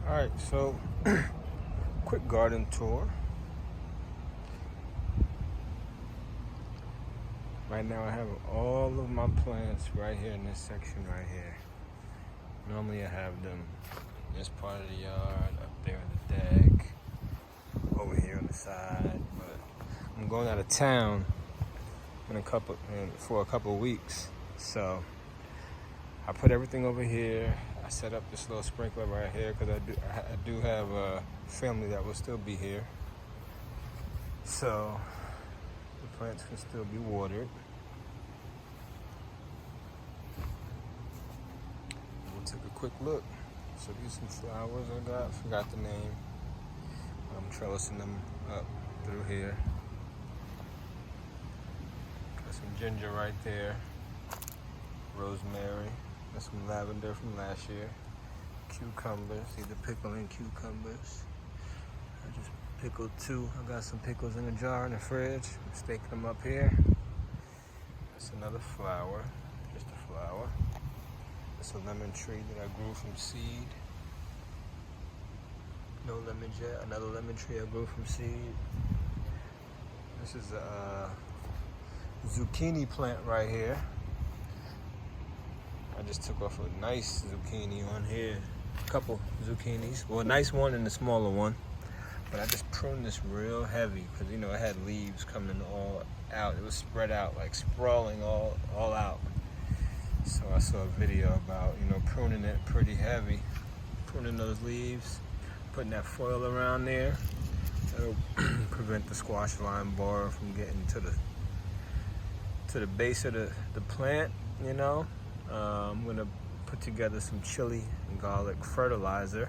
Alright, so quick garden tour. Right now I have all of my plants right here in this section right here. Normally I have them in this part of the yard, up there on the deck, over here on the side, but I'm going out of town for a couple of weeks. So I put everything over here. I set up this little sprinkler right here because I do have a family that will still be here. So the plants can still be watered. We'll take a quick look. So these are some flowers I forgot the name. I'm trellising them up through here. Got some ginger right there. Rosemary. Got some lavender from last year. Cucumbers, either pickling cucumbers. I just pickled 2. I got some pickles in a jar in the fridge. I'm staking them up here. That's another flower, just a flower. That's a lemon tree that I grew from seed. No lemons yet. Another lemon tree I grew from seed. This is a zucchini plant right here. I just took off a nice zucchini on here. A couple zucchinis. Well, a nice one and a smaller one. But I just pruned this real heavy because, you know, it had leaves coming all out. It was spread out, like sprawling all out. So I saw a video about, you know, pruning it pretty heavy. Pruning those leaves, putting that foil around there. That'll prevent the squash vine borer from getting to the base of the plant, you know. I'm gonna put together some chili and garlic fertilizer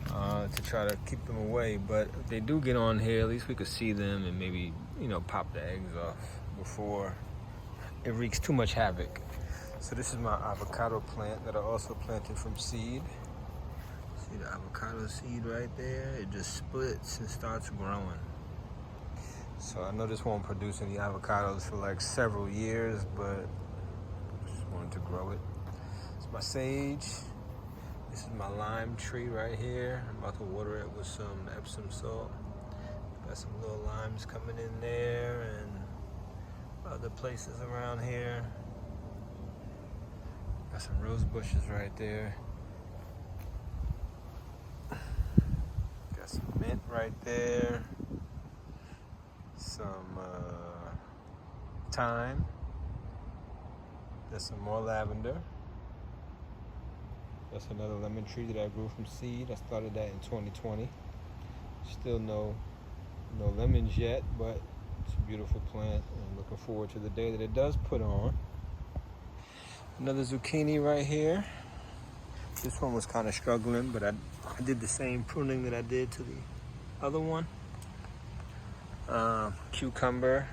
to try to keep them away. But if they do get on here, at least we could see them and maybe, you know, pop the eggs off before it wreaks too much havoc. So this is my avocado plant that I also planted from seed. See the avocado seed right there? It just splits and starts growing. So I know this won't produce any avocados for like several years, but just wanted to grow it. It's my sage. This is my lime tree right here. I'm about to water it with some Epsom salt. Got some little limes coming in there and other places around here. Got some rose bushes right there. Got some mint right there. Some thyme. There's some more lavender. That's another lemon tree that I grew from seed. I started that in 2020. Still no lemons yet, but it's a beautiful plant. I'm looking forward to the day that it does put on. Another zucchini right here. This one was kind of struggling, but I did the same pruning that I did to the other one. Cucumber,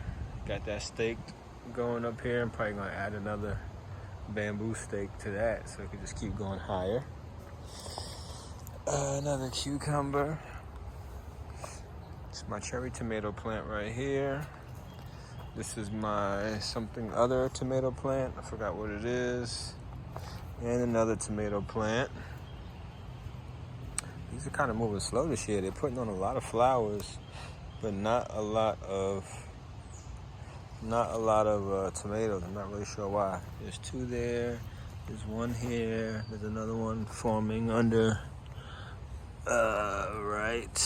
got that staked going up here. I'm probably gonna add another bamboo stake to that so it can just keep going higher. Another cucumber. It's my cherry tomato plant right here. This is my something other tomato plant. I forgot what it is. And another tomato plant. These are kind of moving slow this year. They're putting on a lot of flowers, but not a lot of tomatoes. I'm not really sure why. There's 2 there. There's 1 here. There's another one forming under right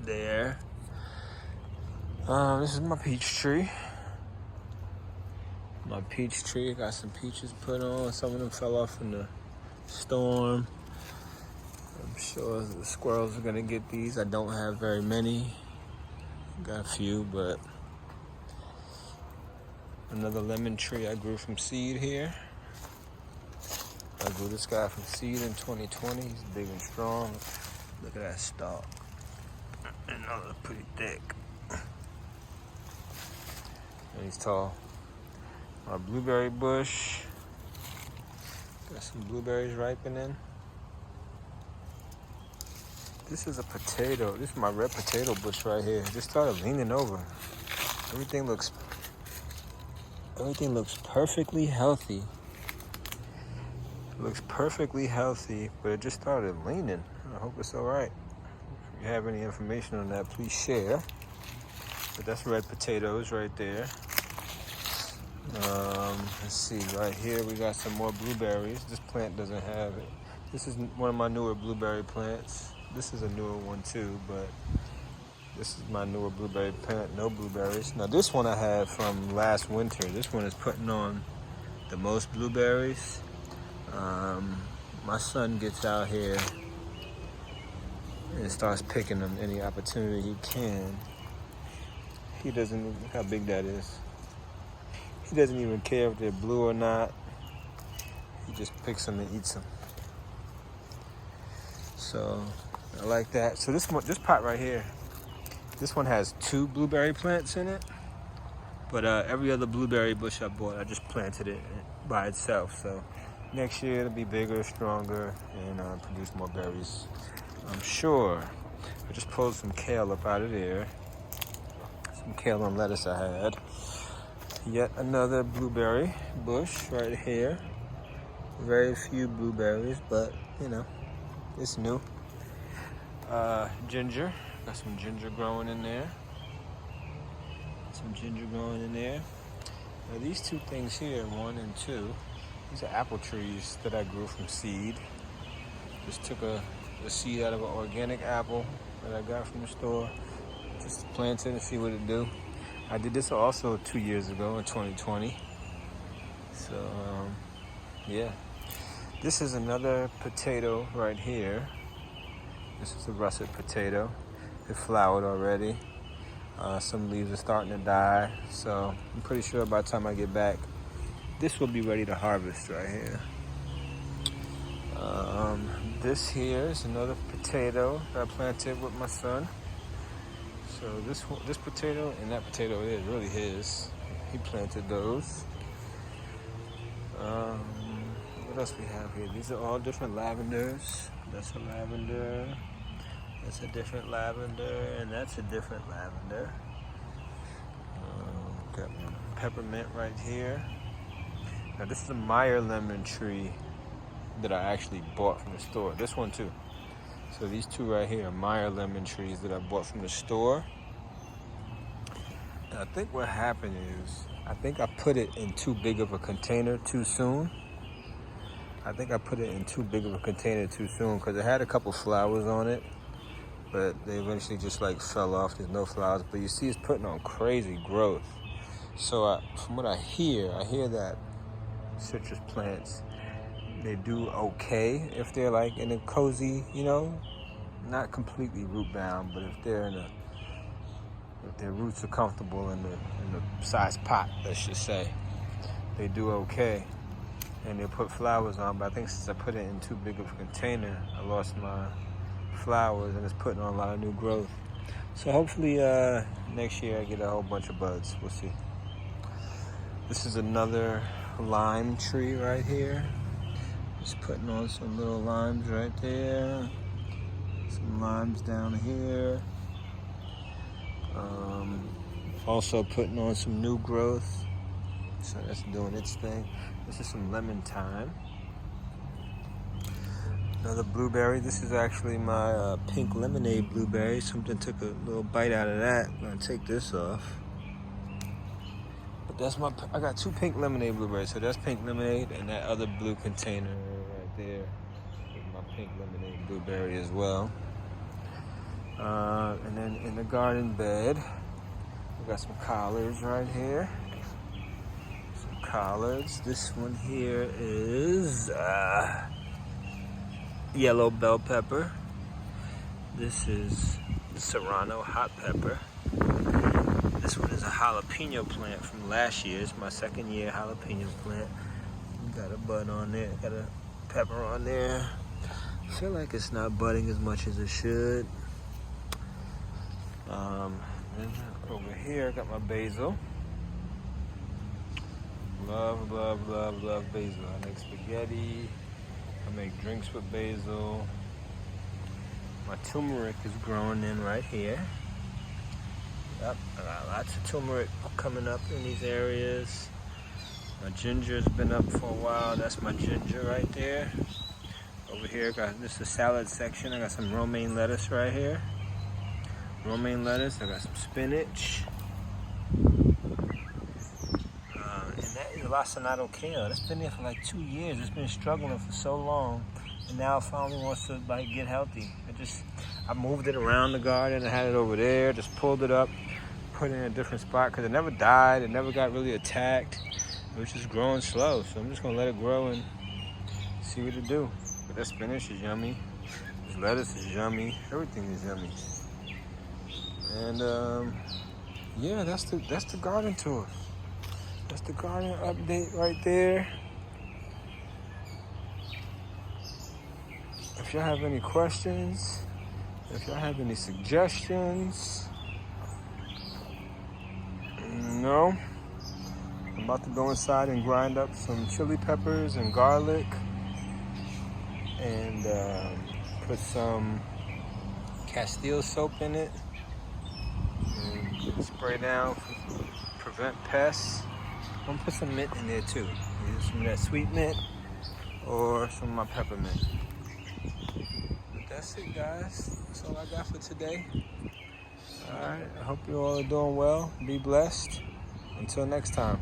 there. This is my peach tree. My peach tree. Got some peaches put on. Some of them fell off in the storm. I'm sure the squirrels are gonna get these. I don't have very many. Got a few, but another lemon tree I grew from seed here. I grew this guy from seed in 2020. He's big and strong. Look at that stalk. And those are pretty thick. And he's tall. My blueberry bush. Got some blueberries ripening. This is a potato. This is my red potato bush right here. It just started leaning over. Everything looks perfectly healthy. It looks perfectly healthy, but it just started leaning. I hope it's all right. If you have any information on that, please share. But that's red potatoes right there. Let's see, right here we got some more blueberries. This plant doesn't have it. This is one of my newer blueberry plants. This is a newer one too, but this is my newer blueberry plant, no blueberries. Now this one I had from last winter. This one is putting on the most blueberries. My son gets out here and starts picking them any opportunity he can. He doesn't, look how big that is. He doesn't even care if they're blue or not. He just picks them and eats them. So I like that. So this pot right here, this one has 2 blueberry plants in it. But every other blueberry bush I bought, I just planted it by itself. So next year it'll be bigger, stronger, and produce more berries, I'm sure. I just pulled some kale up out of there. Some kale and lettuce I had. Yet another blueberry bush right here. Very few blueberries, but you know, it's new. Ginger, got some ginger growing in there. Some ginger growing in there. Now these 2 things here, 1 and 2, these are apple trees that I grew from seed. Just took the seed out of an organic apple that I got from the store. Just planted and see what it do. I did this also 2 years ago in 2020. So, yeah. This is another potato right here. This is a russet potato. It flowered already. Some leaves are starting to die. So, I'm pretty sure by the time I get back, this will be ready to harvest right here. This here is another potato that I planted with my son. So this potato and that potato is really his. He planted those. What else we have here? These are all different lavenders. That's a lavender. That's a different lavender, and that's a different lavender. Got peppermint right here. Now this is a Meyer lemon tree that I actually bought from the store. This one too. So these 2 right here are Meyer lemon trees that I bought from the store. And I think what happened is, I think I put it in too big of a container too soon. I think I put it in too big of a container too soon because it had a couple flowers on it, but they eventually just like fell off. There's no flowers, but you see it's putting on crazy growth. So from what I hear that citrus plants, they do okay if they're like in a cozy, you know, not completely root bound, but if their roots are comfortable in the size pot, let's just say, they do okay. And they put flowers on, but I think since I put it in too big of a container, I lost my flowers and it's putting on a lot of new growth. So hopefully next year I get a whole bunch of buds. We'll see. This is another lime tree right here. Just putting on some little limes right there. Some limes down here. Also putting on some new growth. So that's doing its thing. This is some lemon thyme. Another blueberry. This is actually my pink lemonade blueberry. Something took a little bite out of that. I'm gonna take this off. But that's I got 2 pink lemonade blueberries. So that's pink lemonade, and that other blue container right there is my pink lemonade blueberry as well. And then in the garden bed, we got some collards right here. Some collards. This one here is yellow bell pepper. This is serrano hot pepper. This one is a jalapeno plant from last year. It's my 2nd year jalapeno plant. Got a bud on there, got a pepper on there. I feel like it's not budding as much as it should. Then over here, I got my basil. Love, love, love, love basil. I make spaghetti. I make drinks with basil. My turmeric is growing in right here. Yep, I got lots of turmeric coming up in these areas. My ginger's been up for a while. That's my ginger right there. Over here, got this is the salad section. I got some romaine lettuce right here. Romaine lettuce. I got some spinach. And that is lacinato kale. That's been there for like 2 years. It's been struggling for so long, and now it finally wants to like get healthy. I moved it around the garden. I had it over there. Just pulled it up, put it in a different spot because it never died. It never got really attacked. It was just growing slow, so I'm just gonna let it grow and see what it do. But that spinach is yummy. This lettuce is yummy. Everything is yummy. And yeah, that's the garden tour. That's the garden update right there. If y'all have any questions, if y'all have any suggestions, no. I'm about to go inside and grind up some chili peppers and garlic and put some Castile soap in it and spray down to prevent pests. I'm gonna put some mint in there too. Either some of that sweet mint or some of my peppermint. But that's it, guys. That's all I got for today. All right, I hope you all are doing well. Be blessed. Until next time.